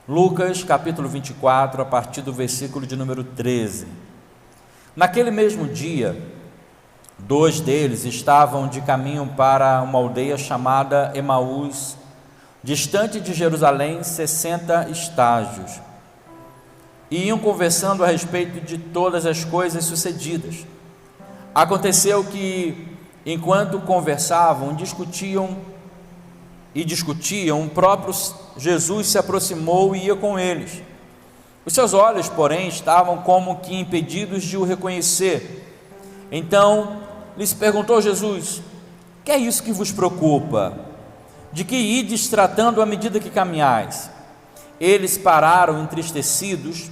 Lucas capítulo 24, a partir do versículo de número 13. Naquele mesmo dia, dois deles estavam de caminho para uma aldeia chamada Emaús, distante de Jerusalém 60 estágios, e iam conversando a respeito de todas as coisas sucedidas. Aconteceu que, enquanto conversavam, discutiam, o próprio Jesus se aproximou e ia com eles. Os seus olhos, porém, estavam como que impedidos de o reconhecer. Então lhes perguntou Jesus: que é isso que vos preocupa? De que ides tratando à medida que caminhais? Eles pararam entristecidos.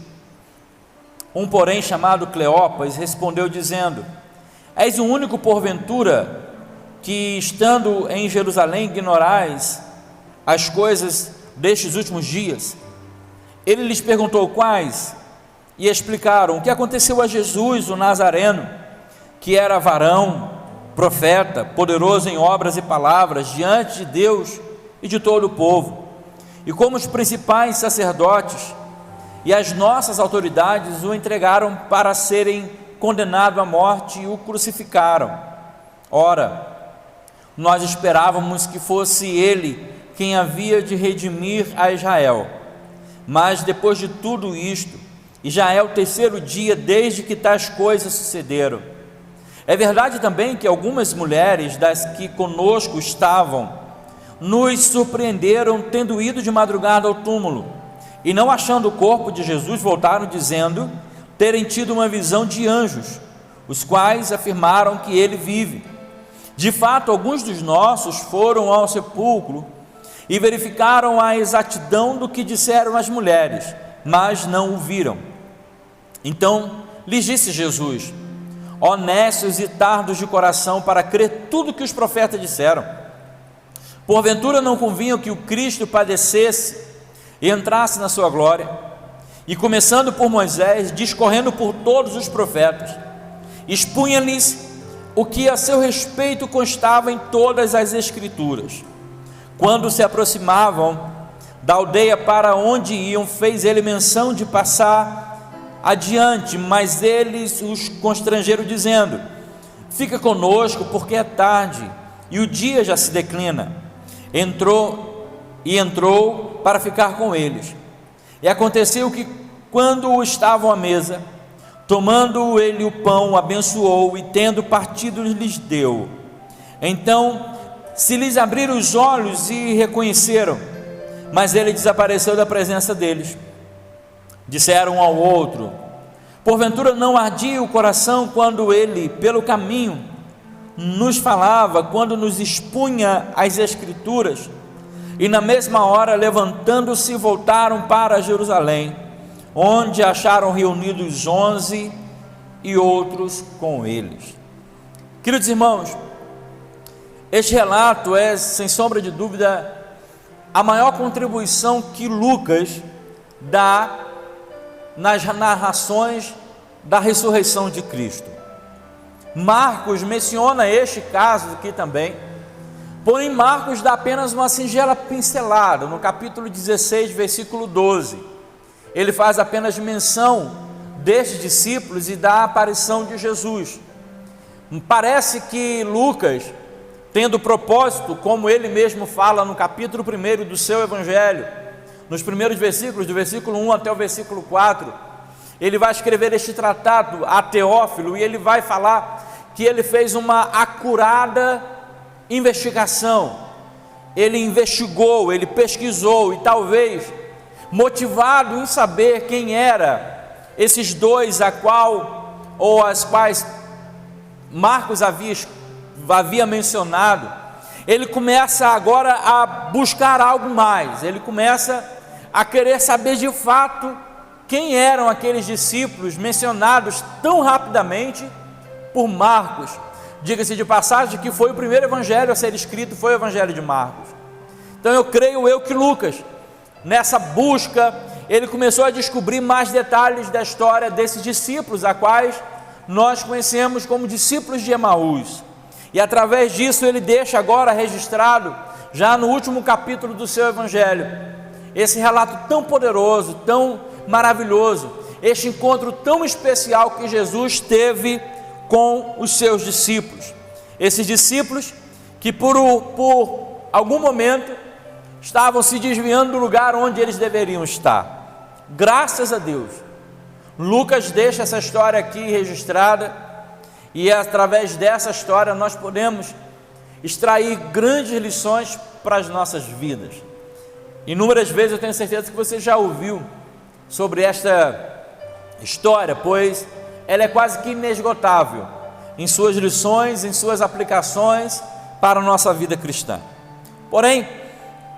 Um, porém, chamado Cleopas, respondeu dizendo: és o único, porventura, que, estando em Jerusalém, ignorais as coisas destes últimos dias? Ele lhes perguntou quais, e explicaram o que aconteceu a Jesus, o Nazareno, que era varão, profeta, poderoso em obras e palavras diante de Deus e de todo o povo, e como os principais sacerdotes e as nossas autoridades o entregaram para serem condenado à morte e o crucificaram. Ora, nós esperávamos que fosse ele quem havia de redimir a Israel. Mas depois de tudo isto, e já é o terceiro dia desde que tais coisas sucederam. É verdade também que algumas mulheres das que conosco estavam nos surpreenderam tendo ido de madrugada ao túmulo, e não achando o corpo de Jesus, voltaram dizendo terem tido uma visão de anjos, os quais afirmaram que ele vive. De fato, alguns dos nossos foram ao sepulcro e verificaram a exatidão do que disseram as mulheres, mas não o viram. Então lhes disse Jesus: honestos e tardos de coração para crer tudo que os profetas disseram. Porventura não convinha que o Cristo padecesse e entrasse na sua glória? E começando por Moisés, discorrendo por todos os profetas, expunha-lhes o que a seu respeito constava em todas as Escrituras. Quando se aproximavam da aldeia para onde iam, fez ele menção de passar adiante, mas eles os constrangeram, dizendo: fica conosco, porque é tarde e o dia já se declina. Entrou para ficar com eles. E aconteceu que, quando estavam à mesa, tomando ele o pão, abençoou e, tendo partido, lhes deu. Então se lhes abriram os olhos e reconheceram, mas ele desapareceu da presença deles. Disseram um ao outro: porventura não ardia o coração quando ele, pelo caminho, nos falava, quando nos expunha as Escrituras? E na mesma hora, levantando-se, voltaram para Jerusalém, onde acharam reunidos 11 e outros com eles. Queridos irmãos, este relato é, sem sombra de dúvida, a maior contribuição que Lucas dá nas narrações da ressurreição de Cristo. Marcos menciona este caso aqui também, porém Marcos dá apenas uma singela pincelada. No capítulo 16, versículo 12, ele faz apenas menção destes discípulos e da aparição de Jesus. Parece que Lucas, tendo propósito, como ele mesmo fala no capítulo 1 do seu evangelho, nos primeiros versículos, do versículo 1 até o versículo 4, ele vai escrever este tratado a Teófilo, e ele vai falar que ele fez uma acurada investigação. Ele investigou, ele pesquisou, e talvez motivado em saber quem era esses dois as quais Marcos havia mencionado, ele começa agora a buscar algo mais. Ele começa a querer saber de fato quem eram aqueles discípulos mencionados tão rapidamente por Marcos. Diga-se de passagem que foi o primeiro evangelho a ser escrito, foi o evangelho de Marcos. Então eu creio que Lucas, nessa busca, ele começou a descobrir mais detalhes da história desses discípulos, a quais nós conhecemos como discípulos de Emaús. E através disso ele deixa agora registrado, já no último capítulo do seu evangelho, esse relato tão poderoso, tão maravilhoso, este encontro tão especial que Jesus teve com os seus discípulos. Esses discípulos que por algum momento estavam se desviando do lugar onde eles deveriam estar. Graças a Deus, Lucas deixa essa história aqui registrada, e através dessa história nós podemos extrair grandes lições para as nossas vidas. Inúmeras vezes eu tenho certeza que você já ouviu sobre esta história, pois ela é quase que inesgotável em suas lições, em suas aplicações para a nossa vida cristã. Porém,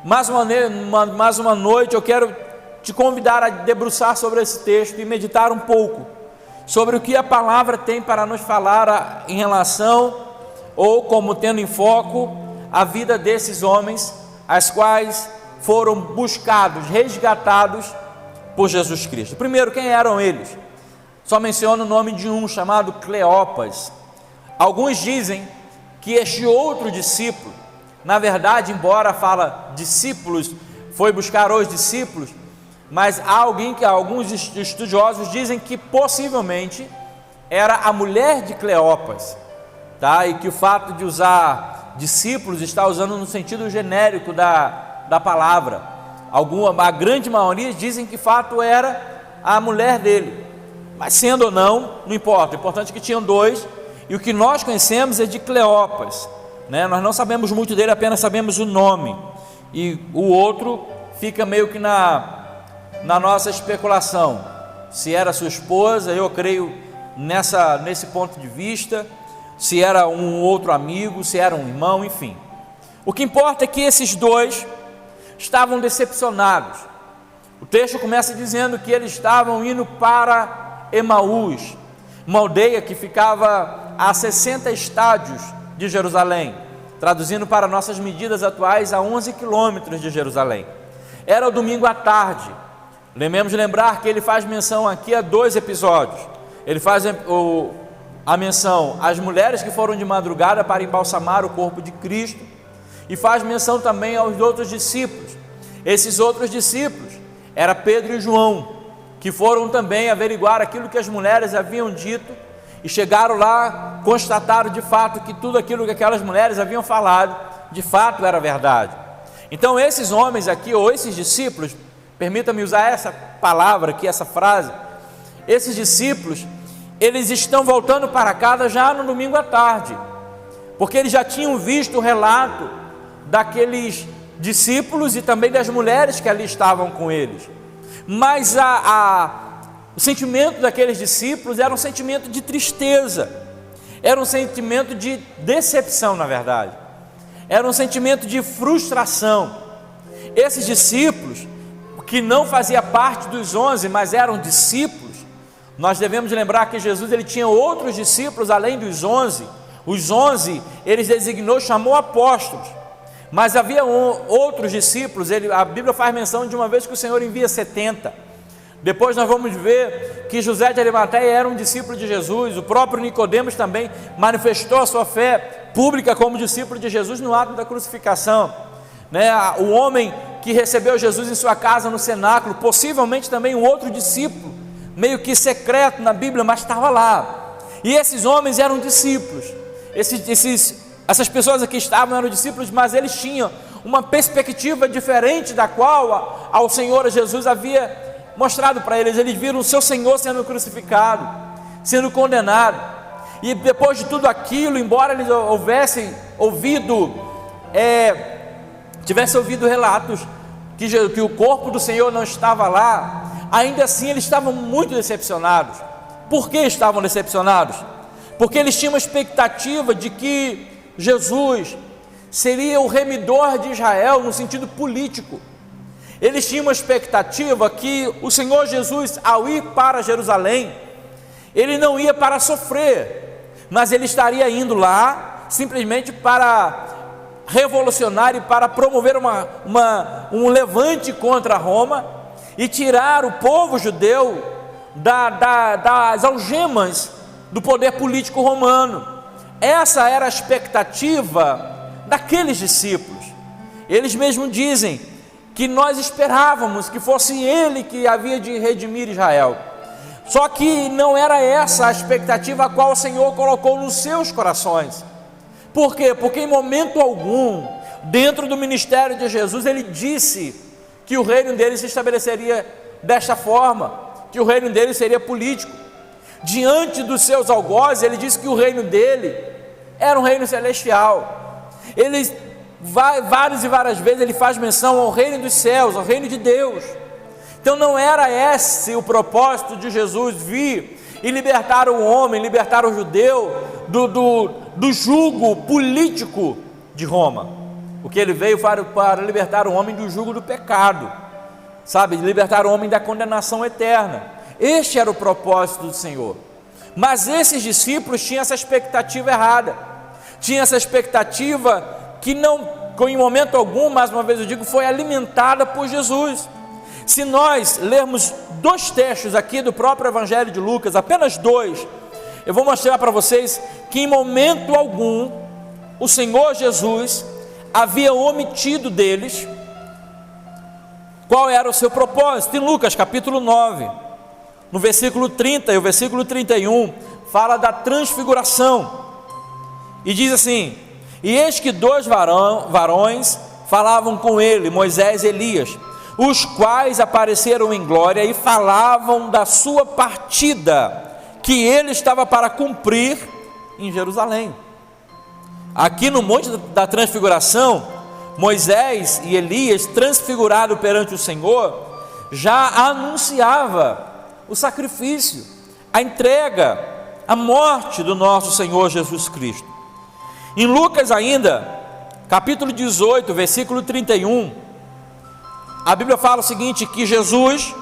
mais uma noite eu quero te convidar a debruçar sobre esse texto e meditar um pouco sobre o que a palavra tem para nos falar em relação, ou como tendo em foco, a vida desses homens, as quais foram buscados, resgatados por Jesus Cristo. Primeiro, quem eram eles? Só menciono o nome de um chamado Cleopas. Alguns dizem que este outro discípulo, na verdade, embora fala discípulos, foi buscar os discípulos, mas há alguns estudiosos dizem que possivelmente era a mulher de Cleopas, tá? E que o fato de usar discípulos está usando no sentido genérico da palavra. A grande maioria dizem que fato era a mulher dele, mas sendo ou não importa, o importante é que tinham dois, e o que nós conhecemos é de Cleopas, né? Nós não sabemos muito dele, apenas sabemos o nome, e o outro fica meio que na nossa especulação, se era sua esposa, eu creio nesse ponto de vista, se era um outro amigo, se era um irmão, enfim. O que importa é que esses dois estavam decepcionados. O texto começa dizendo que eles estavam indo para Emaús, uma aldeia que ficava a 60 estádios de Jerusalém, traduzindo para nossas medidas atuais, a 11 quilômetros de Jerusalém. Era o domingo à tarde. Lembremos de lembrar que ele faz menção aqui a dois episódios. Ele faz a menção às mulheres que foram de madrugada para embalsamar o corpo de Cristo, e faz menção também aos outros discípulos. Esses outros discípulos eram Pedro e João, que foram também averiguar aquilo que as mulheres haviam dito, e chegaram lá, constataram de fato que tudo aquilo que aquelas mulheres haviam falado, de fato era verdade. Então esses homens aqui, ou esses discípulos, permita-me usar essa palavra aqui, essa frase, esses discípulos, eles estão voltando para casa já no domingo à tarde, porque eles já tinham visto o relato daqueles discípulos e também das mulheres que ali estavam com eles, mas o sentimento daqueles discípulos era um sentimento de tristeza, era um sentimento de decepção, na verdade, era um sentimento de frustração. Esses discípulos, que não fazia parte dos 11, mas eram discípulos, nós devemos lembrar que Jesus ele tinha outros discípulos além dos 11. Os 11 ele designou, chamou apóstolos, mas havia outros discípulos. A Bíblia faz menção de uma vez que o Senhor envia 70. Depois nós vamos ver que José de Arimateia era um discípulo de Jesus. O próprio Nicodemos também manifestou a sua fé pública como discípulo de Jesus no ato da crucificação, né? O homem que recebeu Jesus em sua casa no cenáculo, possivelmente também um outro discípulo, meio que secreto na Bíblia, mas estava lá. E esses homens eram discípulos. Essas pessoas aqui eram discípulos, mas eles tinham uma perspectiva diferente da qual ao Senhor Jesus havia mostrado para eles. Eles viram o seu Senhor sendo crucificado, sendo condenado, e depois de tudo aquilo, embora eles tivessem ouvido relatos que o corpo do Senhor não estava lá, ainda assim eles estavam muito decepcionados. Por que estavam decepcionados? Porque eles tinham uma expectativa de que Jesus seria o remidor de Israel no sentido político. Eles tinham uma expectativa que o Senhor Jesus, ao ir para Jerusalém, ele não ia para sofrer, mas ele estaria indo lá simplesmente para revolucionar e para promover um levante contra Roma e tirar o povo judeu das algemas do poder político romano. Essa era a expectativa daqueles discípulos. Eles mesmos dizem que nós esperávamos que fosse Ele que havia de redimir Israel. Só que não era essa a expectativa a qual o Senhor colocou nos seus corações. Por quê? Porque em momento algum, dentro do ministério de Jesus, Ele disse que o reino dele se estabeleceria desta forma, que o reino dele seria político. Diante dos seus algozes, Ele disse que o reino dele era um reino celestial. Ele várias e várias vezes Ele faz menção ao reino dos céus, ao reino de Deus. Então não era esse o propósito de Jesus vir e libertar o homem, libertar o judeu do jugo político de Roma. O que Ele veio para libertar o homem do jugo do pecado, sabe, libertar o homem da condenação eterna. Este era o propósito do Senhor. Mas esses discípulos tinham essa expectativa errada, tinham essa expectativa que não, em momento algum, mais uma vez eu digo, foi alimentada por Jesus. Se nós lermos 2 textos aqui do próprio Evangelho de Lucas, apenas 2, eu vou mostrar para vocês que em momento algum o Senhor Jesus havia omitido deles qual era o seu propósito. Em Lucas capítulo 9, no versículo 30 e o versículo 31, fala da transfiguração, e diz assim: e eis que 2 varões falavam com ele, Moisés e Elias, os quais apareceram em glória e falavam da sua partida, que ele estava para cumprir em Jerusalém. Aqui no Monte da Transfiguração, Moisés e Elias, transfigurado perante o Senhor, já anunciava o sacrifício, a entrega, a morte do nosso Senhor Jesus Cristo. Em Lucas ainda, capítulo 18, versículo 31, a Bíblia fala o seguinte, que Jesus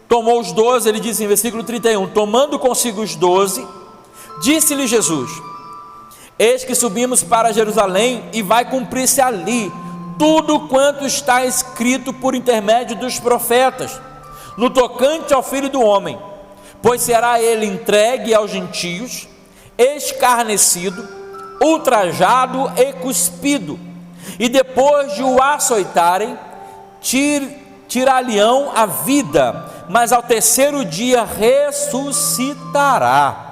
tomou os 12, ele diz em versículo 31, tomando consigo os 12, disse-lhe Jesus: eis que subimos para Jerusalém, e vai cumprir-se ali tudo quanto está escrito por intermédio dos profetas, no tocante ao Filho do Homem, pois será ele entregue aos gentios, escarnecido, ultrajado e cuspido, e depois de o açoitarem, tirar-lhe-ão a vida, mas ao terceiro dia ressuscitará.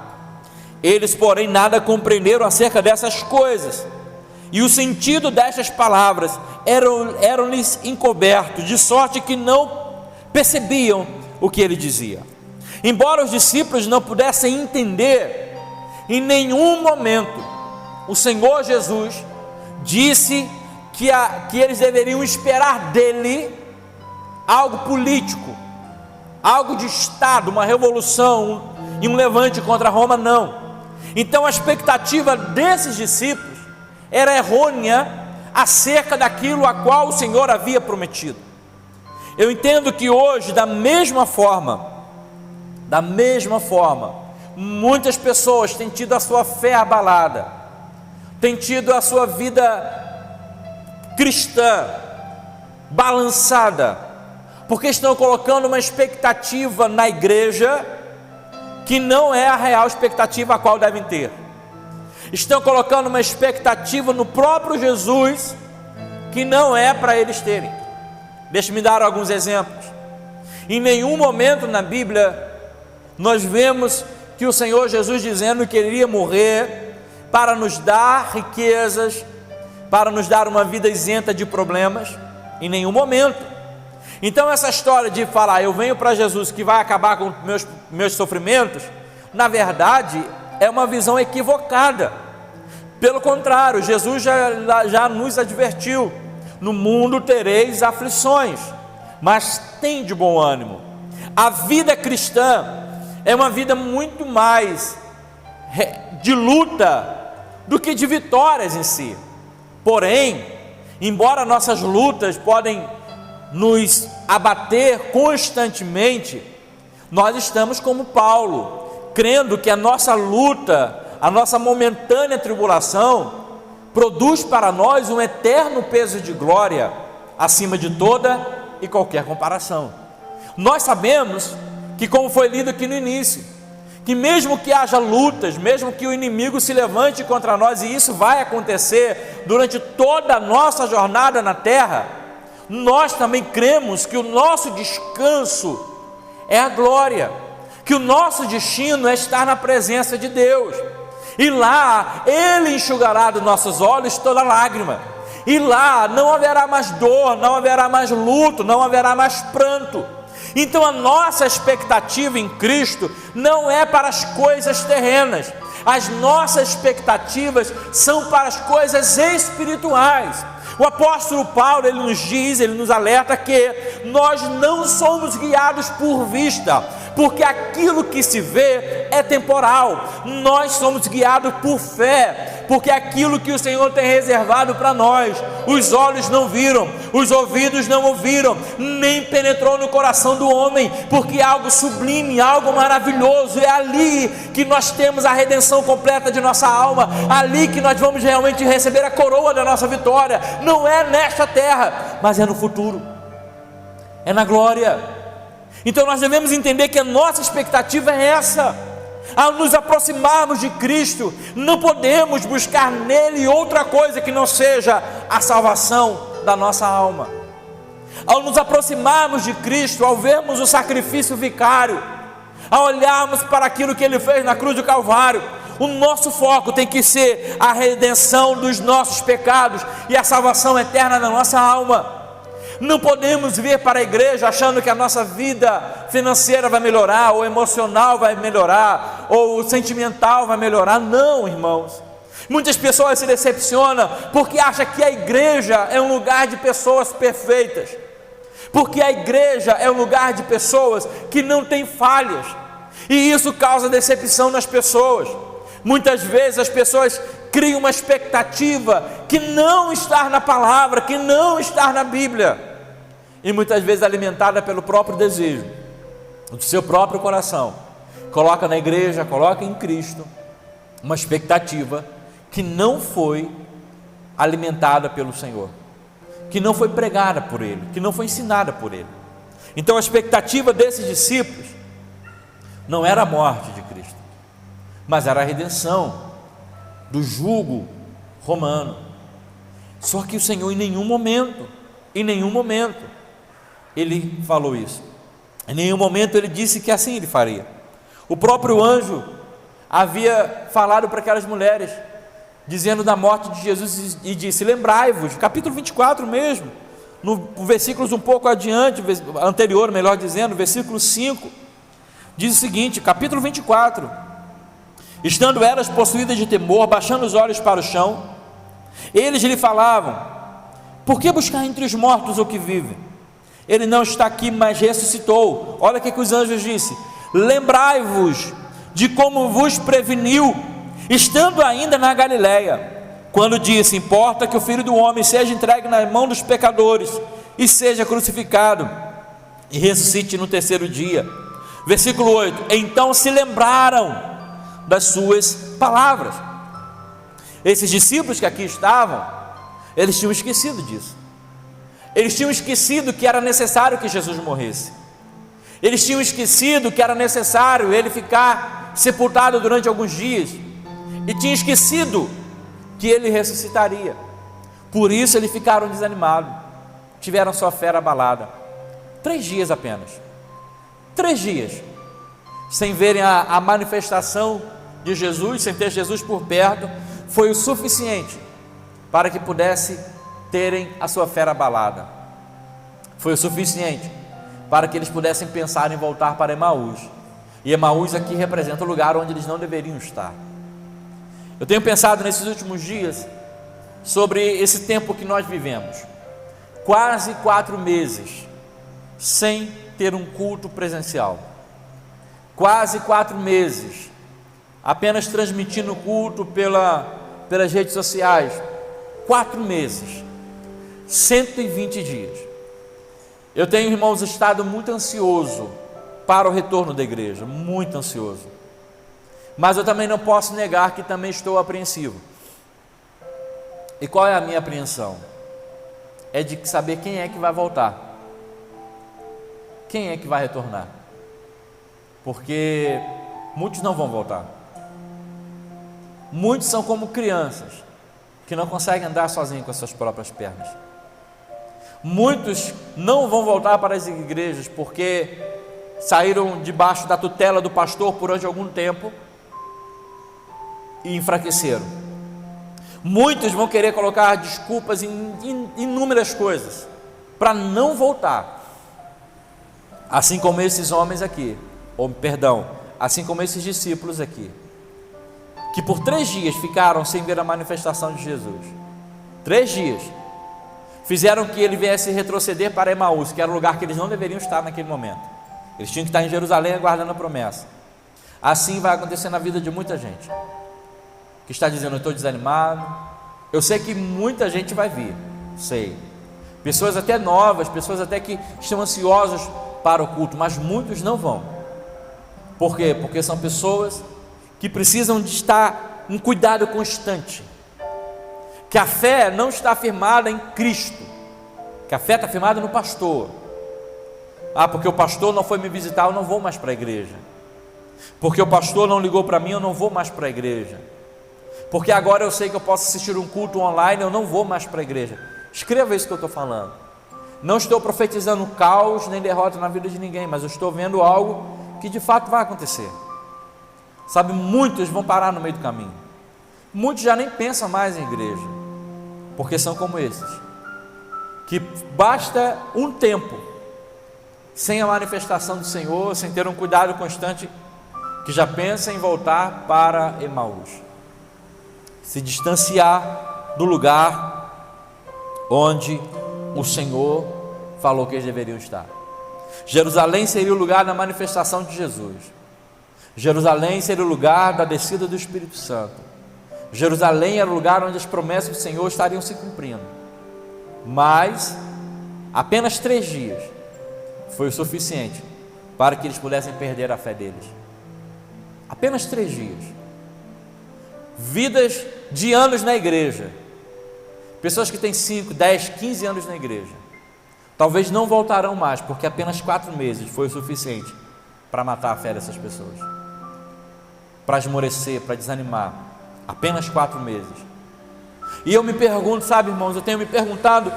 Eles, porém, nada compreenderam acerca dessas coisas, e o sentido destas palavras eram-lhes encobertos, de sorte que não percebiam o que ele dizia. Embora os discípulos não pudessem entender, em nenhum momento o Senhor Jesus disse que eles deveriam esperar dele algo político, algo de Estado, uma revolução e um levante contra Roma, não. Então a expectativa desses discípulos era errônea acerca daquilo a qual o Senhor havia prometido. Eu entendo que hoje, da mesma forma, muitas pessoas têm tido a sua fé abalada, têm tido a sua vida cristã balançada, porque estão colocando uma expectativa na igreja que não é a real expectativa a qual devem ter. Estão colocando uma expectativa no próprio Jesus que não é para eles terem. Deixe-me dar alguns exemplos. Em nenhum momento na Bíblia nós vemos que o Senhor Jesus dizendo que ele iria morrer para nos dar riquezas, para nos dar uma vida isenta de problemas. Em nenhum momento. Então essa história de falar, eu venho para Jesus que vai acabar com meus sofrimentos, na verdade é uma visão equivocada. Pelo contrário, Jesus já nos advertiu: no mundo tereis aflições, mas tem de bom ânimo. A vida cristã é uma vida muito mais de luta do que de vitórias em si. Porém, embora nossas lutas podem nos abater constantemente, nós estamos como Paulo, crendo que a nossa luta, a nossa momentânea tribulação, produz para nós um eterno peso de glória, acima de toda e qualquer comparação. Nós sabemos que, como foi lido aqui no início, que mesmo que haja lutas, mesmo que o inimigo se levante contra nós, e isso vai acontecer durante toda a nossa jornada na terra, nós também cremos que o nosso descanso é a glória, que o nosso destino é estar na presença de Deus, e lá Ele enxugará dos nossos olhos toda lágrima, e lá não haverá mais dor, não haverá mais luto, não haverá mais pranto. Então a nossa expectativa em Cristo não é para as coisas terrenas, as nossas expectativas são para as coisas espirituais. O apóstolo Paulo, ele nos diz, ele nos alerta que nós não somos guiados por vista, porque aquilo que se vê é temporal. Nós somos guiados por fé, porque aquilo que o Senhor tem reservado para nós, os olhos não viram, os ouvidos não ouviram, nem penetrou no coração do homem, porque é algo sublime, algo maravilhoso. É ali que nós temos a redenção completa de nossa alma, ali que nós vamos realmente receber a coroa da nossa vitória. Não é nesta terra, mas é no futuro, é na glória. Então nós devemos entender que a nossa expectativa é essa. Ao nos aproximarmos de Cristo, não podemos buscar nele outra coisa que não seja a salvação da nossa alma. Ao nos aproximarmos de Cristo, ao vermos o sacrifício vicário, ao olharmos para aquilo que Ele fez na cruz do Calvário, o nosso foco tem que ser a redenção dos nossos pecados e a salvação eterna da nossa alma. Não podemos vir para a igreja achando que a nossa vida financeira vai melhorar, ou emocional vai melhorar, ou sentimental vai melhorar. Não, irmãos. Muitas pessoas se decepcionam porque acham que a igreja é um lugar de pessoas perfeitas, porque a igreja é um lugar de pessoas que não têm falhas, e isso causa decepção nas pessoas. Muitas vezes as pessoas criam uma expectativa que não está na palavra, que não está na Bíblia, e muitas vezes alimentada pelo próprio desejo do seu próprio coração, coloca na igreja, coloca em Cristo uma expectativa que não foi alimentada pelo Senhor, que não foi pregada por Ele, que não foi ensinada por Ele. Então a expectativa desses discípulos não era a morte de Cristo, mas era a redenção do jugo romano. Só que o Senhor em nenhum momento Ele falou isso, em nenhum momento Ele disse que assim Ele faria. O próprio anjo havia falado para aquelas mulheres, dizendo da morte de Jesus, e disse: lembrai-vos, capítulo 24 mesmo, no versículos um pouco adiante, anterior, melhor dizendo, versículo 5, diz o seguinte, capítulo 24: estando elas possuídas de temor, baixando os olhos para o chão, eles lhe falavam: por que buscar entre os mortos o que vive? Ele não está aqui, mas ressuscitou. Olha o que os anjos disseram: lembrai-vos de como vos preveniu, estando ainda na Galileia, quando disse: importa que o Filho do Homem seja entregue na mão dos pecadores e seja crucificado e ressuscite no terceiro dia. Versículo 8: então se lembraram das suas palavras. Esses discípulos que aqui estavam, eles tinham esquecido disso. Eles tinham esquecido que era necessário que Jesus morresse. Eles tinham esquecido que era necessário Ele ficar sepultado durante alguns dias, e tinham esquecido que Ele ressuscitaria. Por isso eles ficaram desanimados, tiveram sua fé abalada. 3 dias apenas, 3 dias, sem verem a manifestação de Jesus, sem ter Jesus por perto, foi o suficiente para que pudesse terem a sua fé abalada. Foi o suficiente para que eles pudessem pensar em voltar para Emaús. E Emaús aqui representa o lugar onde eles não deveriam estar. Eu tenho pensado nesses últimos dias sobre esse tempo que nós vivemos, quase 4 meses sem ter um culto presencial, quase 4 meses apenas transmitindo o culto pelas redes sociais. 4 meses, 120 dias. Eu tenho, irmãos, estado muito ansioso para o retorno da igreja, muito ansioso, mas eu também não posso negar que também estou apreensivo. E qual é a minha apreensão? É de saber quem é que vai voltar, quem é que vai retornar, porque muitos não vão voltar. Muitos são como crianças que não conseguem andar sozinhos com as suas próprias pernas. Muitos não vão voltar para as igrejas porque saíram debaixo da tutela do pastor durante algum tempo e enfraqueceram. Muitos vão querer colocar desculpas em inúmeras coisas para não voltar, assim como esses homens aqui, assim como esses discípulos aqui, que por 3 dias ficaram sem ver a manifestação de Jesus. 3 dias fizeram que ele viesse retroceder para Emaús, que era o lugar que eles não deveriam estar naquele momento. Eles tinham que estar em Jerusalém aguardando a promessa. Assim vai acontecer na vida de muita gente que está dizendo: eu estou desanimado. Eu sei que muita gente vai vir, sei, pessoas até novas, pessoas até que estão ansiosas para o culto, mas muitos não vão. Por quê? Porque são pessoas que precisam de estar em cuidado constante, que a fé não está firmada em Cristo, que a fé está firmada no pastor. Porque o pastor não foi me visitar, eu não vou mais para a igreja. Porque o pastor não ligou para mim, eu não vou mais para a igreja. Porque agora eu sei que eu posso assistir um culto online, eu não vou mais para a igreja. Escreva isso que eu estou falando. Não estou profetizando caos nem derrota na vida de ninguém, mas eu estou vendo algo que de fato vai acontecer. Sabe, muitos vão parar no meio do caminho. Muitos já nem pensam mais em igreja, porque são como esses, que basta um tempo sem a manifestação do Senhor, sem ter um cuidado constante, que já pensa em voltar para Emaús, se distanciar do lugar onde o Senhor falou que eles deveriam estar. Jerusalém seria o lugar da manifestação de Jesus. Jerusalém seria o lugar da descida do Espírito Santo. Jerusalém era o lugar onde as promessas do Senhor estariam se cumprindo. Mas apenas 3 dias foi o suficiente para que eles pudessem perder a fé deles. Apenas 3 dias. Vidas de anos na igreja, pessoas que têm 5, 10, 15 anos na igreja, talvez não voltarão mais, porque apenas 4 meses foi o suficiente para matar a fé dessas pessoas, para esmorecer, para desanimar. Apenas 4 meses. E eu me pergunto, sabe, irmãos, eu tenho me perguntado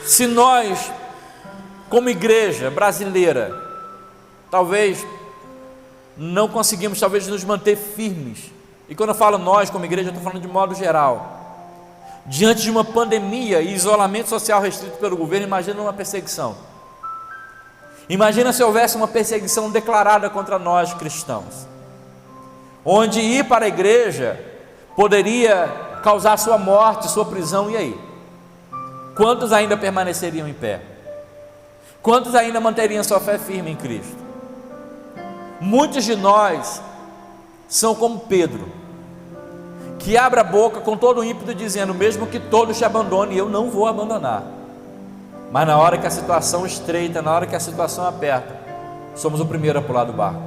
se nós, como igreja brasileira, talvez não conseguimos nos manter firmes. E quando eu falo nós como igreja, eu estou falando de modo geral. Diante de uma pandemia e isolamento social restrito pelo governo, imagina uma perseguição. Imagina se houvesse uma perseguição declarada contra nós cristãos, onde ir para a igreja poderia causar sua morte, sua prisão. E aí? Quantos ainda permaneceriam em pé? Quantos ainda manteriam sua fé firme em Cristo? Muitos de nós são como Pedro, que abre a boca com todo o ímpeto dizendo: mesmo que todos te abandonem, eu não vou abandonar. Mas na hora que a situação estreita, na hora que a situação aperta, somos o primeiro a pular do barco.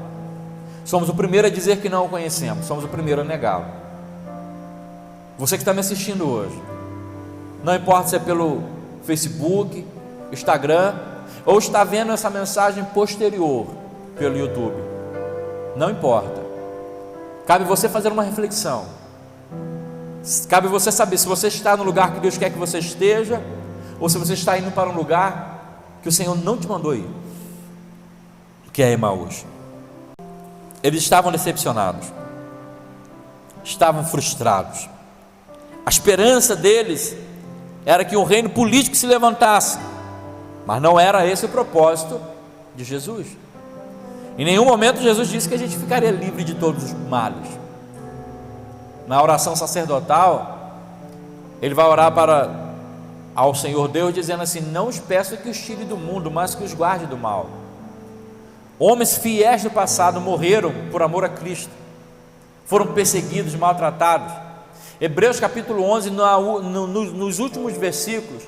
Somos o primeiro a dizer que não o conhecemos, somos o primeiro a negá-lo. Você que está me assistindo hoje, não importa se é pelo Facebook, Instagram, ou está vendo essa mensagem posterior pelo YouTube, não importa, cabe você fazer uma reflexão, cabe você saber se você está no lugar que Deus quer que você esteja, ou se você está indo para um lugar que o Senhor não te mandou ir, que é Emaús. Eles estavam decepcionados, estavam frustrados. A esperança deles era que um reino político se levantasse, mas não era esse o propósito de Jesus. Em nenhum momento Jesus disse que a gente ficaria livre de todos os males. Na oração sacerdotal, ele vai orar ao Senhor Deus, dizendo assim: não os peço que os tire do mundo, mas que os guarde do mal. Homens fiéis do passado morreram por amor a Cristo, foram perseguidos, maltratados. Hebreus capítulo 11, nos últimos versículos,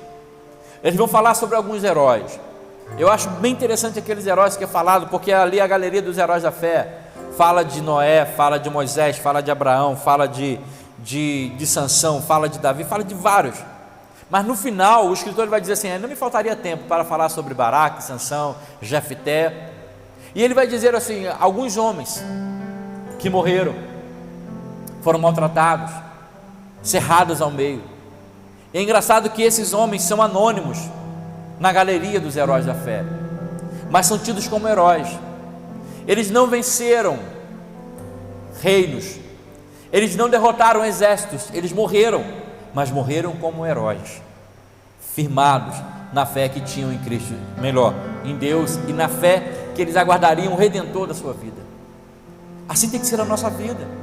eles vão falar sobre alguns heróis. Eu acho bem interessante aqueles heróis que é falado, porque ali a galeria dos heróis da fé fala de Noé, fala de Moisés, fala de Abraão, fala de Sansão, fala de Davi, fala de vários. Mas no final o escritor vai dizer assim: não me faltaria tempo para falar sobre Baraque, Sansão, Jefté. E ele vai dizer assim: alguns homens que morreram, foram maltratados, cerrados ao meio. E é engraçado que esses homens são anônimos na galeria dos heróis da fé, mas são tidos como heróis. Eles não venceram reinos, eles não derrotaram exércitos, eles morreram, mas morreram como heróis, firmados na fé que tinham em Cristo, melhor, em Deus, e na fé que eles aguardariam o Redentor da sua vida. Assim tem que ser a nossa vida.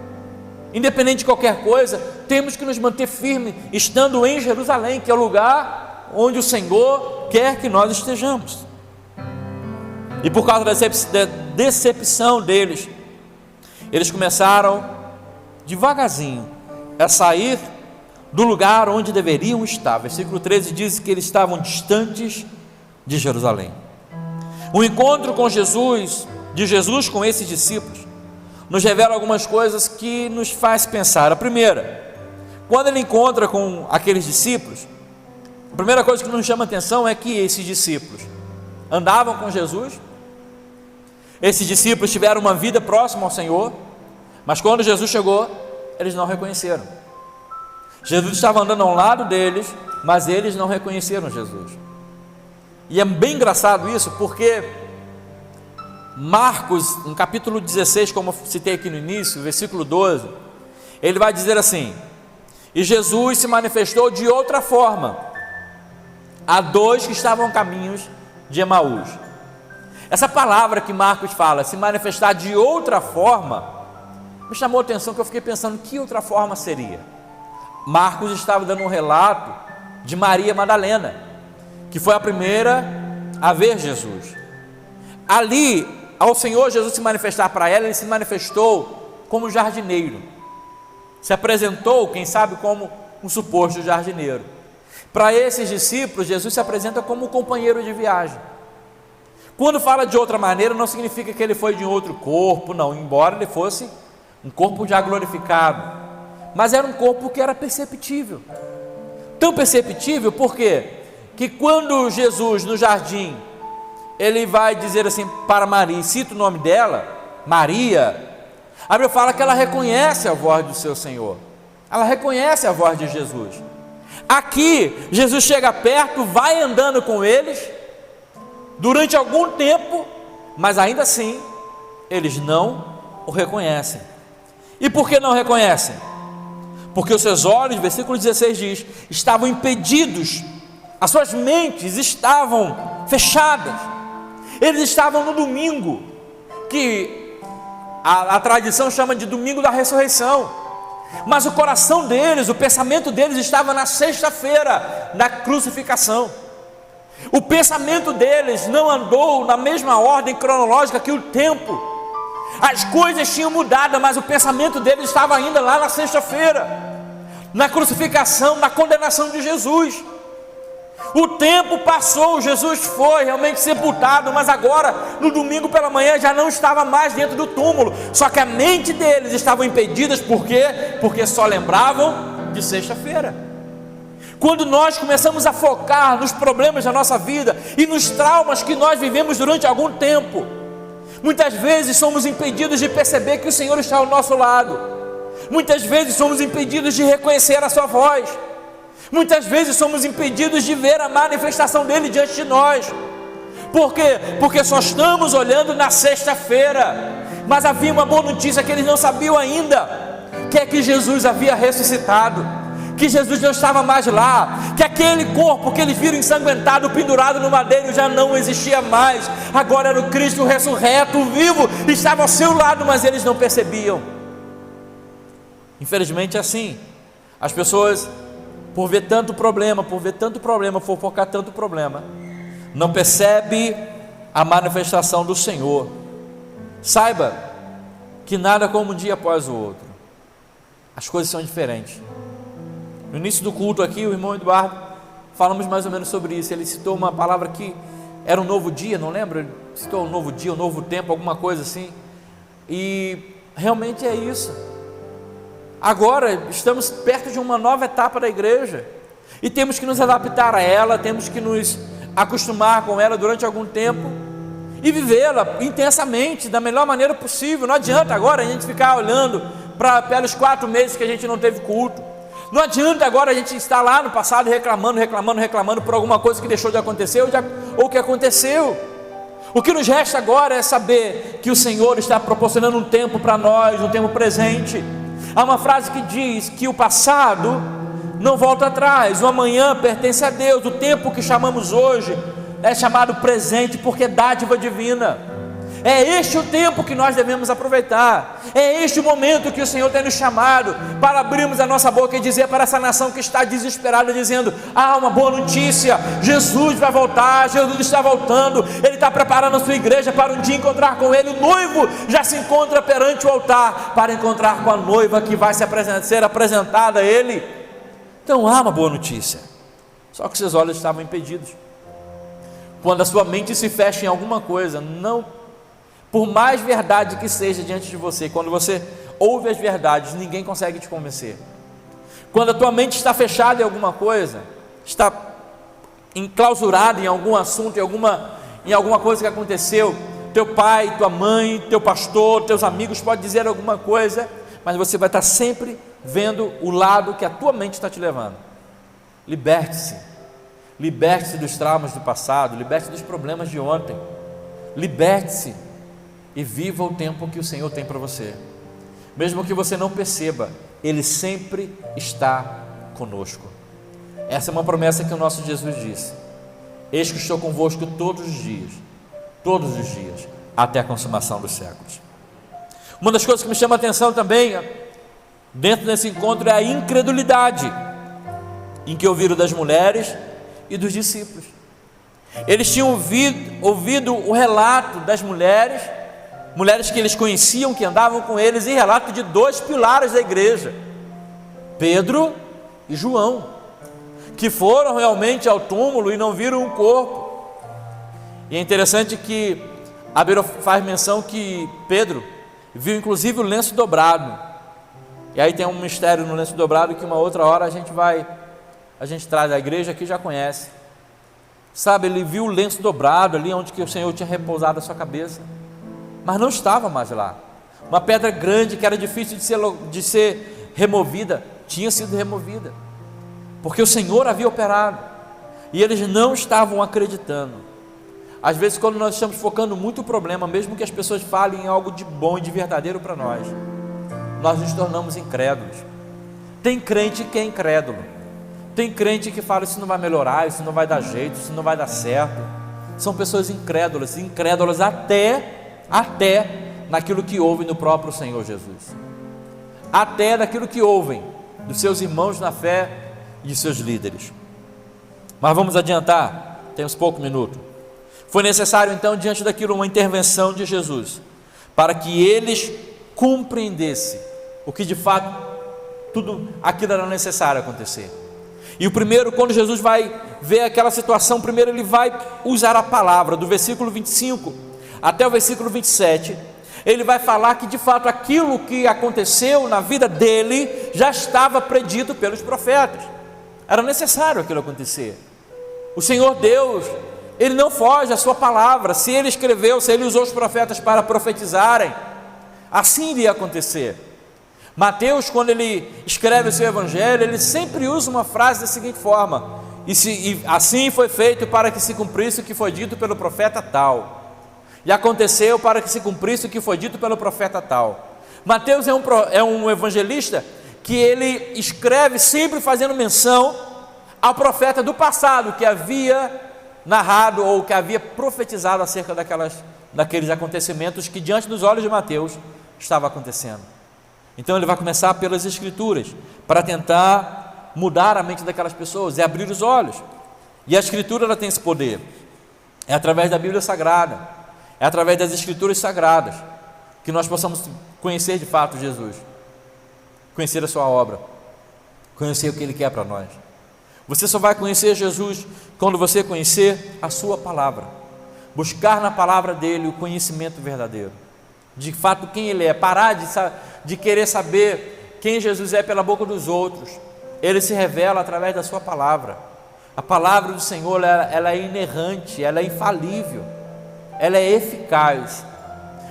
Independente de qualquer coisa, temos que nos manter firmes, estando em Jerusalém, que é o lugar onde o Senhor quer que nós estejamos. E por causa da decepção deles, eles começaram devagarzinho a sair do lugar onde deveriam estar. Versículo 13 diz que eles estavam distantes de Jerusalém. O encontro com Jesus, de Jesus com esses discípulos, nos revela algumas coisas que nos faz pensar. A primeira, quando ele encontra com aqueles discípulos, a primeira coisa que nos chama a atenção é que esses discípulos andavam com Jesus, esses discípulos tiveram uma vida próxima ao Senhor, mas quando Jesus chegou, eles não reconheceram. Jesus estava andando ao lado deles, mas eles não reconheceram Jesus. E é bem engraçado isso, porque Marcos, no capítulo 16, como eu citei aqui no início, versículo 12, ele vai dizer assim: e Jesus se manifestou de outra forma a dois que estavam a caminhos de Emaús. Essa palavra que Marcos fala, se manifestar de outra forma, me chamou a atenção, que eu fiquei pensando, que outra forma seria? Marcos estava dando um relato de Maria Madalena, que foi a primeira a ver Jesus. Ali, ao Senhor Jesus se manifestar para ela, ele se manifestou como jardineiro, se apresentou, quem sabe, como um suposto jardineiro. Para esses discípulos, Jesus se apresenta como um companheiro de viagem. Quando fala de outra maneira, não significa que ele foi de outro corpo, não, embora ele fosse um corpo já glorificado, mas era um corpo que era perceptível, tão perceptível, por quê? Que quando Jesus no jardim, ele vai dizer assim para Maria, cita o nome dela, Maria, a Bíblia fala que ela reconhece a voz do seu Senhor, ela reconhece a voz de Jesus. Aqui, Jesus chega perto, vai andando com eles, durante algum tempo, mas ainda assim, eles não o reconhecem. E por que não reconhecem? Porque os seus olhos, versículo 16 diz, estavam impedidos, as suas mentes estavam fechadas, eles estavam no domingo, que a tradição chama de domingo da ressurreição, mas o coração deles, o pensamento deles estava na sexta-feira, da crucificação. O pensamento deles não andou na mesma ordem cronológica que o tempo. As coisas tinham mudado, mas o pensamento deles estava ainda lá na sexta-feira, na crucificação, na condenação de Jesus. O tempo passou, Jesus foi realmente sepultado, mas agora, no domingo pela manhã, já não estava mais dentro do túmulo. Só que a mente deles estava impedida, por quê? Porque só lembravam de sexta-feira. Quando nós começamos a focar nos problemas da nossa vida e nos traumas que nós vivemos durante algum tempo, muitas vezes somos impedidos de perceber que o Senhor está ao nosso lado. Muitas vezes somos impedidos de reconhecer a sua voz. Muitas vezes somos impedidos de ver a manifestação dele diante de nós. Por quê? Porque só estamos olhando na sexta-feira. Mas havia uma boa notícia que eles não sabiam ainda, que é que Jesus havia ressuscitado, que Jesus não estava mais lá, que aquele corpo que eles viram ensanguentado, pendurado no madeiro, já não existia mais. Agora era o Cristo ressurreto, vivo, estava ao seu lado, mas eles não percebiam. Infelizmente é assim. As pessoas, por ver tanto problema, fofocar tanto problema, não percebe a manifestação do Senhor. Saiba que nada como um dia após o outro, as coisas são diferentes. No início do culto aqui, o irmão Eduardo, falamos mais ou menos sobre isso. Ele citou uma palavra que era um novo dia, não lembra? Ele citou um novo dia, um novo tempo, alguma coisa assim. E realmente é isso. Agora estamos perto de uma nova etapa da igreja e temos que nos adaptar a ela, temos que nos acostumar com ela durante algum tempo e vivê-la intensamente, da melhor maneira possível. Não adianta agora a gente ficar olhando para pelos 4 meses que a gente não teve culto. Não adianta agora a gente estar lá no passado reclamando por alguma coisa que deixou de acontecer ou que aconteceu. O que nos resta agora é saber que o Senhor está proporcionando um tempo para nós, um tempo presente. Há uma frase que diz que o passado não volta atrás, o amanhã pertence a Deus. O tempo que chamamos hoje é chamado presente porque é dádiva divina. É este o tempo que nós devemos aproveitar. É este o momento que o Senhor tem nos chamado para abrirmos a nossa boca e dizer para essa nação que está desesperada, dizendo: ah, uma boa notícia, Jesus vai voltar, Jesus está voltando, Ele está preparando a sua igreja para um dia encontrar com Ele. O noivo já se encontra perante o altar para encontrar com a noiva que vai ser apresentada a Ele. Então há uma boa notícia, só que seus olhos estavam impedidos. Quando a sua mente se fecha em alguma coisa, não, por mais verdade que seja diante de você, quando você ouve as verdades, ninguém consegue te convencer. Quando a tua mente está fechada em alguma coisa, está enclausurada em algum assunto, em alguma coisa que aconteceu, teu pai, tua mãe, teu pastor, teus amigos podem dizer alguma coisa, mas você vai estar sempre vendo o lado que a tua mente está te levando. Liberte-se dos traumas do passado, liberte-se dos problemas de ontem, liberte-se e viva o tempo que o Senhor tem para você. Mesmo que você não perceba, Ele sempre está conosco. Essa é uma promessa que o nosso Jesus disse: eis que estou convosco todos os dias, até a consumação dos séculos. Uma das coisas que me chama a atenção também, dentro desse encontro, é a incredulidade em que ouviram das mulheres e dos discípulos. Eles tinham ouvido o relato das mulheres que eles conheciam, que andavam com eles, e relato de dois pilares da igreja, Pedro e João, que foram realmente ao túmulo e não viram um corpo. E é interessante que a Bíblia faz menção que Pedro viu inclusive o lenço dobrado, e aí tem um mistério no lenço dobrado que uma outra hora a gente traz, a igreja aqui já conhece, sabe? Ele viu o lenço dobrado ali onde que o Senhor tinha repousado a sua cabeça, mas não estava mais lá. Uma pedra grande que era difícil de ser removida, tinha sido removida, porque o Senhor havia operado, e eles não estavam acreditando. Às vezes, quando nós estamos focando muito o problema, mesmo que as pessoas falem em algo de bom e de verdadeiro para nós nos tornamos incrédulos. Tem crente que é incrédulo, tem crente que fala: isso não vai melhorar, isso não vai dar jeito, isso não vai dar certo. São pessoas incrédulas até naquilo que ouvem no próprio Senhor Jesus, até naquilo que ouvem dos seus irmãos na fé e de seus líderes. Mas vamos adiantar, temos pouco minuto. Foi necessário então, diante daquilo, uma intervenção de Jesus, para que eles compreendessem o que de fato tudo aquilo era necessário acontecer. E o primeiro, quando Jesus vai ver aquela situação, primeiro ele vai usar a palavra, do versículo 25 até o versículo 27, ele vai falar que de fato aquilo que aconteceu na vida dele já estava predito pelos profetas, era necessário aquilo acontecer. O Senhor Deus, Ele não foge à sua palavra. Se Ele escreveu, se Ele usou os profetas para profetizarem, assim iria acontecer. Mateus, quando ele escreve o seu evangelho, ele sempre usa uma frase da seguinte forma: e assim foi feito para que se cumprisse o que foi dito pelo profeta tal, e aconteceu para que se cumprisse o que foi dito pelo profeta tal. Mateus é um evangelista que ele escreve sempre fazendo menção ao profeta do passado, que havia narrado ou que havia profetizado acerca daqueles acontecimentos que diante dos olhos de Mateus estava acontecendo. Então ele vai começar pelas escrituras, para tentar mudar a mente daquelas pessoas e abrir os olhos. E a escritura, ela tem esse poder, é através da Bíblia Sagrada, é através das escrituras sagradas que nós possamos conhecer de fato Jesus, conhecer a sua obra, conhecer o que Ele quer para nós. Você só vai conhecer Jesus quando você conhecer a sua palavra, buscar na palavra dele o conhecimento verdadeiro, de fato quem Ele é, parar de querer saber quem Jesus é pela boca dos outros. Ele se revela através da sua palavra. A palavra do Senhor, ela é inerrante, ela é infalível, ela é eficaz.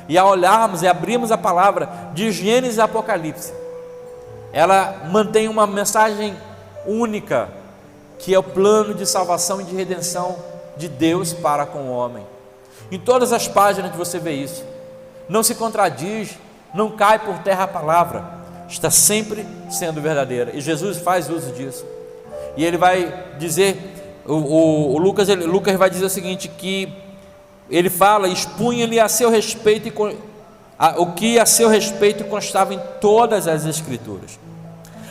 E ao olharmos e abrirmos a palavra de Gênesis e Apocalipse, ela mantém uma mensagem única, que é o plano de salvação e de redenção de Deus para com o homem. Em todas as páginas você vê isso, não se contradiz, não cai por terra a palavra, está sempre sendo verdadeira, e Jesus faz uso disso. E ele vai dizer, Lucas vai dizer o seguinte, que ele fala, expunha-lhe a seu respeito o que a seu respeito constava em todas as Escrituras.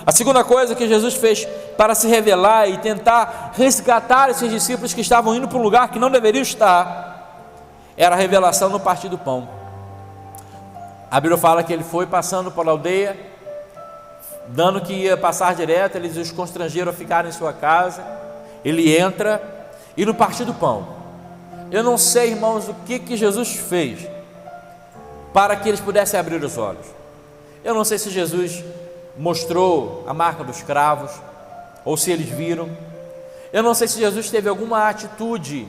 A segunda coisa que Jesus fez para se revelar e tentar resgatar esses discípulos que estavam indo para um lugar que não deveriam estar, era a revelação no partir do pão. A Bíblia fala que ele foi passando pela aldeia, dando que ia passar direto, eles os constrangeram a ficar em sua casa, ele entra e no partir do pão, eu não sei, irmãos, o que Jesus fez para que eles pudessem abrir os olhos. Eu não sei se Jesus mostrou a marca dos cravos, ou se eles viram. Eu não sei se Jesus teve alguma atitude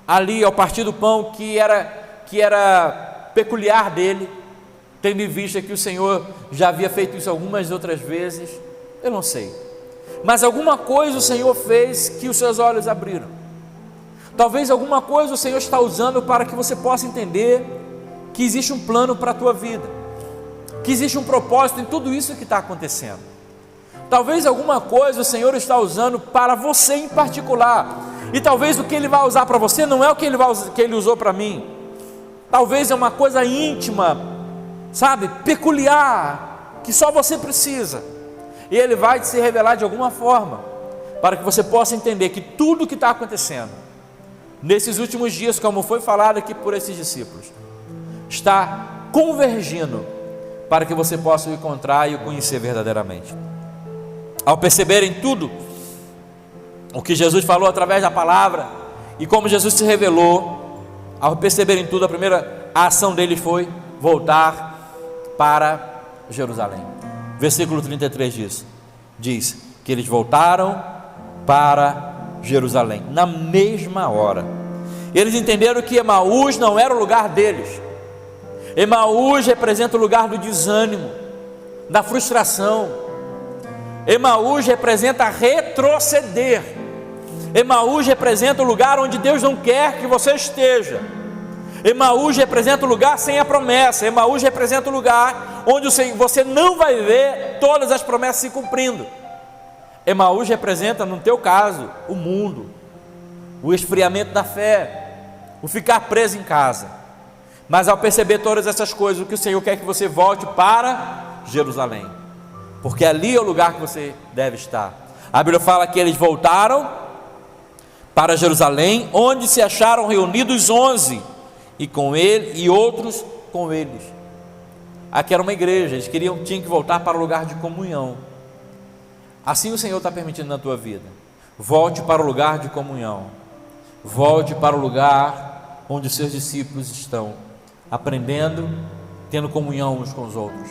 ali ao partir do pão que era peculiar dele, tendo em vista que o Senhor já havia feito isso algumas outras vezes. Eu não sei, mas alguma coisa o Senhor fez que os seus olhos abriram. Talvez alguma coisa o Senhor está usando para que você possa entender que existe um plano para a tua vida, que existe um propósito em tudo isso que está acontecendo. Talvez alguma coisa o Senhor está usando para você em particular, e talvez o que Ele vai usar para você não é o que Ele usou para mim. Talvez é uma coisa íntima, sabe, peculiar, que só você precisa, e Ele vai te se revelar de alguma forma, para que você possa entender que tudo o que está acontecendo nesses últimos dias, como foi falado aqui por esses discípulos, está convergindo para que você possa o encontrar e o conhecer verdadeiramente. Ao perceberem tudo o que Jesus falou através da palavra e como Jesus se revelou, ao perceberem tudo, a primeira ação deles foi voltar para Jerusalém. Versículo 33 diz que eles voltaram para Jerusalém na mesma hora. Eles entenderam que Emaús não era o lugar deles. Emaús representa o lugar do desânimo, da frustração. Emaús representa retroceder. Emaús representa o lugar onde Deus não quer que você esteja. Emaús representa o lugar sem a promessa. Emaús representa o lugar onde você não vai ver todas as promessas se cumprindo. Emaús representa, no teu caso, o mundo, o esfriamento da fé, o ficar preso em casa. Mas ao perceber todas essas coisas, o que o Senhor quer que você volte para Jerusalém, porque ali é o lugar que você deve estar. A Bíblia fala que eles voltaram para Jerusalém, onde se acharam reunidos 11, e com ele e outros com eles. Aqui era uma igreja, eles tinham que voltar para o lugar de comunhão. Assim o Senhor está permitindo na tua vida. Volte para o lugar de comunhão, volte para o lugar onde os seus discípulos estão, aprendendo, tendo comunhão uns com os outros,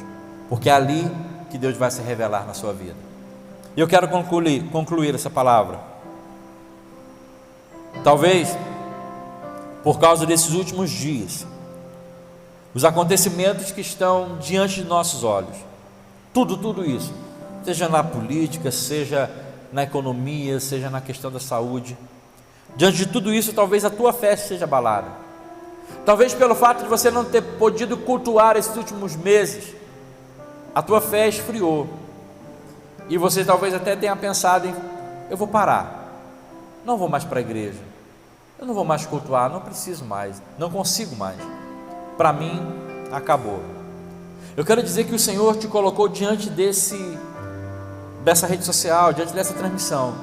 porque é ali que Deus vai se revelar na sua vida. E eu quero concluir essa palavra. Talvez por causa desses últimos dias, os acontecimentos que estão diante de nossos olhos, tudo isso, seja na política, seja na economia, seja na questão da saúde, diante de tudo isso, talvez a tua fé seja abalada. Talvez pelo fato de você não ter podido cultuar esses últimos meses, a tua fé esfriou, e você talvez até tenha pensado em: eu vou parar, não vou mais para a igreja, eu não vou mais cultuar, não preciso mais, não consigo mais, para mim acabou. Eu quero dizer que o Senhor te colocou diante dessa rede social, diante dessa transmissão,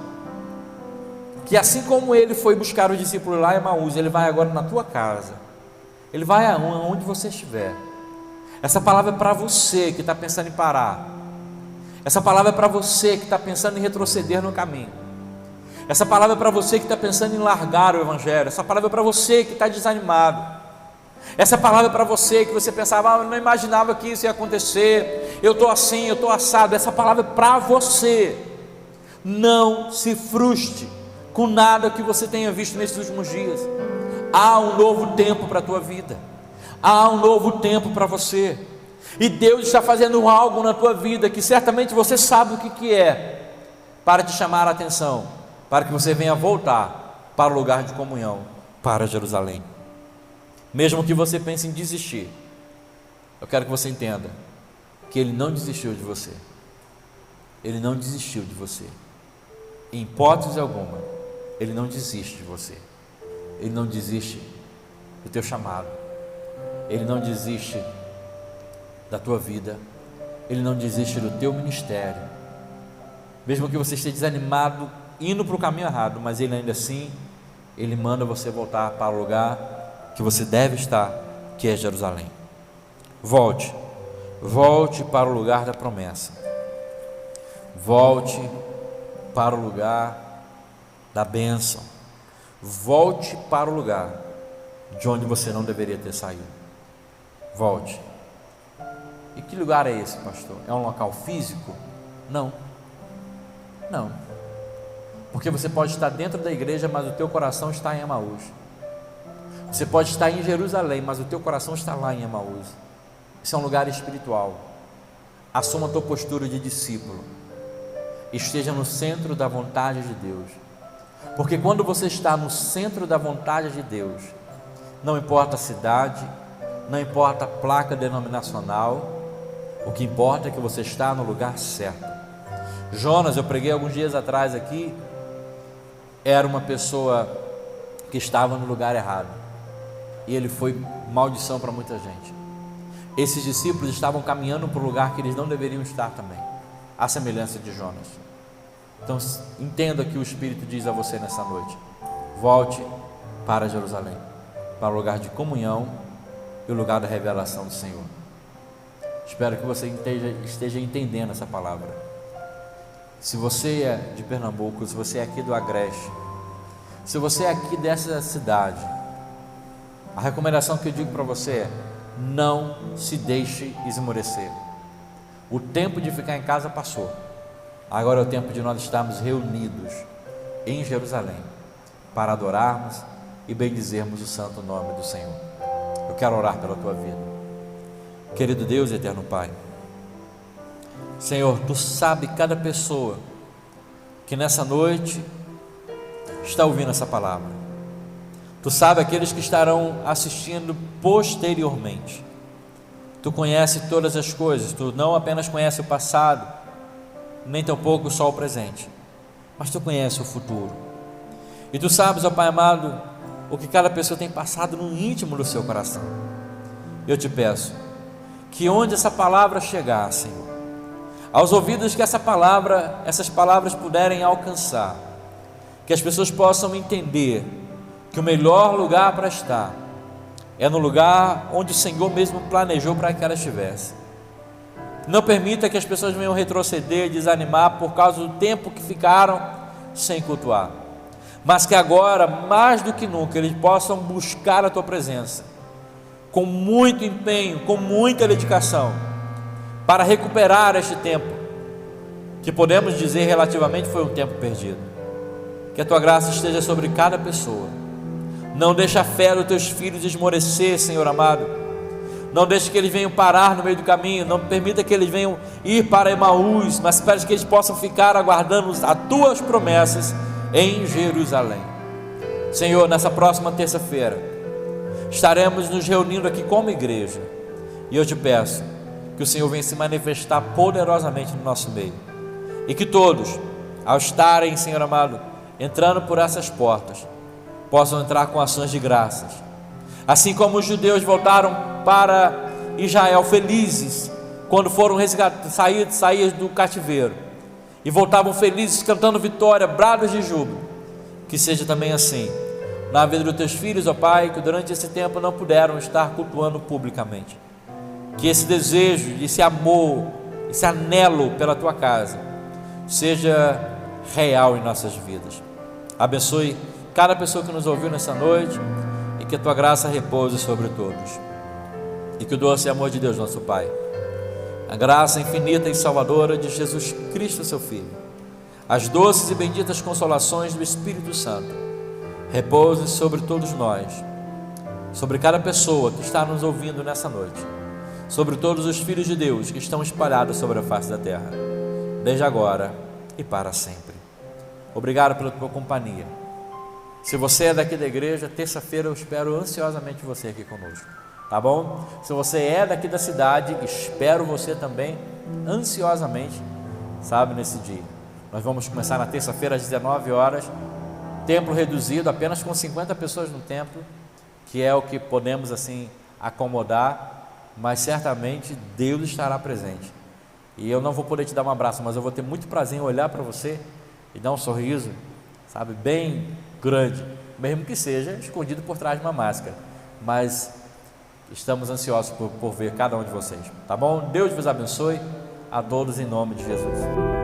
que assim como Ele foi buscar os discípulos lá em Emaús, Ele vai agora na tua casa, Ele vai aonde você estiver. Essa palavra é para você que está pensando em parar, essa palavra é para você que está pensando em retroceder no caminho, essa palavra é para você que está pensando em largar o Evangelho, essa palavra é para você que está desanimado, essa palavra é para você que você pensava: eu não imaginava que isso ia acontecer, eu estou assim, eu estou assado. Essa palavra é para você. Não se frustre com nada que você tenha visto nesses últimos dias. Há um novo tempo para a tua vida, há um novo tempo para você. E Deus está fazendo algo na tua vida que certamente você sabe o que é, para te chamar a atenção, para que você venha voltar para o lugar de comunhão, para Jerusalém. Mesmo que você pense em desistir, eu quero que você entenda que Ele não desistiu de você. Ele não desistiu de você. Em hipótese alguma, Ele não desiste de você. Ele não desiste do teu chamado. Ele não desiste da tua vida. Ele não desiste do teu ministério. Mesmo que você esteja desanimado, indo para o caminho errado, mas Ele ainda assim, Ele manda você voltar para o lugar que você deve estar, que é Jerusalém. Volte para o lugar da promessa. Volte para o lugar da bênção. Volte para o lugar de onde você não deveria ter saído. Volte. E que lugar é esse, pastor? É um local físico? Não. Porque você pode estar dentro da igreja, mas o teu coração está em Emaús. Você pode estar em Jerusalém, mas o teu coração está lá em Emaús. Isso é um lugar espiritual. Assuma a tua postura de discípulo. Esteja no centro da vontade de Deus. Porque quando você está no centro da vontade de Deus, não importa a cidade, não importa a placa denominacional, o que importa é que você está no lugar certo. Jonas, eu preguei alguns dias atrás aqui, era uma pessoa que estava no lugar errado, e ele foi maldição para muita gente. Esses discípulos estavam caminhando para o lugar que eles não deveriam estar também, à semelhança de Jonas. Então entenda que o Espírito diz a você nessa noite: volte para Jerusalém, para o lugar de comunhão e o lugar da revelação do Senhor. Espero que você esteja entendendo essa palavra. Se você é de Pernambuco, se você é aqui do Agreste, se você é aqui dessa cidade, a recomendação que eu digo para você é: não se deixe esmorecer. O tempo de ficar em casa passou. Agora é o tempo de nós estarmos reunidos em Jerusalém para adorarmos e bendizermos o santo nome do Senhor. Eu quero orar pela tua vida. Querido Deus e eterno Pai, Senhor, Tu sabe cada pessoa que nessa noite está ouvindo essa palavra. Tu sabe aqueles que estarão assistindo posteriormente. Tu conhece todas as coisas. Tu não apenas conhece o passado, nem tampouco só o presente, mas Tu conhece o futuro. E Tu sabes, ó Pai amado, o que cada pessoa tem passado no íntimo do seu coração. Eu te peço que onde essa palavra chegar, Senhor, aos ouvidos que essas palavras puderem alcançar, que as pessoas possam entender que o melhor lugar para estar é no lugar onde o Senhor mesmo planejou para que ela estivesse. Não permita que as pessoas venham retroceder, desanimar por causa do tempo que ficaram sem cultuar, mas que agora, mais do que nunca, eles possam buscar a Tua presença com muito empenho, com muita dedicação, para recuperar este tempo, que podemos dizer relativamente foi um tempo perdido. Que a Tua graça esteja sobre cada pessoa. Não deixe a fé dos Teus filhos esmorecer, Senhor amado. Não deixe que eles venham parar no meio do caminho. Não permita que eles venham ir para Emaús, mas peça que eles possam ficar aguardando as Tuas promessas em Jerusalém. Senhor, nessa próxima terça-feira estaremos nos reunindo aqui como igreja, e eu te peço que o Senhor venha se manifestar poderosamente no nosso meio, e que todos, ao estarem, Senhor amado, entrando por essas portas, possam entrar com ações de graças, assim como os judeus voltaram para Israel felizes, quando foram sair do cativeiro, e voltavam felizes, cantando vitória, brados de júbilo. Que seja também assim na vida dos Teus filhos, ó Pai, que durante esse tempo não puderam estar cultuando publicamente. Que esse desejo, esse amor, esse anelo pela Tua casa seja real em nossas vidas. Abençoe cada pessoa que nos ouviu nessa noite, e que a Tua graça repouse sobre todos, e que o doce amor de Deus nosso Pai, a graça infinita e salvadora de Jesus Cristo seu Filho, as doces e benditas consolações do Espírito Santo repouse sobre todos nós, sobre cada pessoa que está nos ouvindo nessa noite, sobre todos os filhos de Deus que estão espalhados sobre a face da terra, desde agora e para sempre. Obrigado pela tua companhia. Se você é daqui da igreja, terça-feira eu espero ansiosamente você aqui conosco, tá bom? Se você é daqui da cidade, espero você também ansiosamente, sabe, nesse dia. Nós vamos começar na terça-feira às 19 horas, templo reduzido, apenas com 50 pessoas no templo, que é o que podemos assim acomodar, mas certamente Deus estará presente. E eu não vou poder te dar um abraço, mas eu vou ter muito prazer em olhar para você e dar um sorriso, sabe, bem grande, mesmo que seja escondido por trás de uma máscara, mas estamos ansiosos por ver cada um de vocês, tá bom? Deus vos abençoe a todos em nome de Jesus.